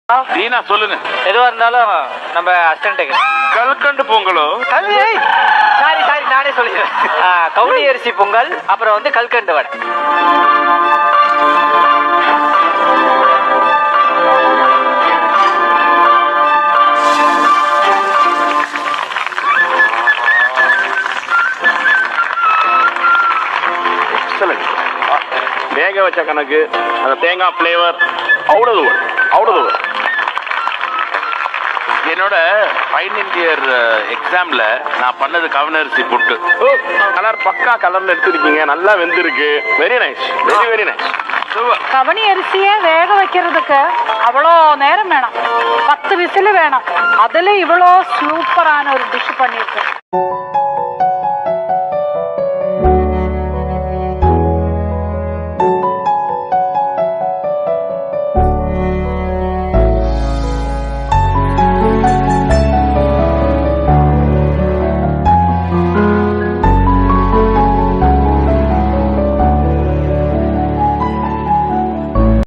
தீனா சொல்லுங்க. எதுவா இருந்தாலும் நம்ம அசிஸ்டன்ட்டுக்கு கல்கண்டு பொங்கலோ? சாரி நானே சொல்லிடுறேன். கவுனி அரிசி பொங்கல், அப்புறம் வந்து கல்கண்டு வடை. வேக வச்ச கணக்கு, அந்த தேங்காய் ஃப்ளேவர் அவ்வளவு. என்னோட ஃபைனல் இயர் எக்ஸாம்ல நான் பண்ணது கவனரிசி புட்டு. கலர் பக்கா கலர்ல எடுத்துருக்கீங்க, நல்லா வெந்திருக்கு. Very nice, very nice. கவனி அரிசியை வேக வைக்கிறதுக்கு அவ்வளோ நேரம் வேணும், 10 விசில் வேணும். அதில் இவ்வளோ சூப்பரான ஒரு டிஷ் பண்ணியிருக்கு.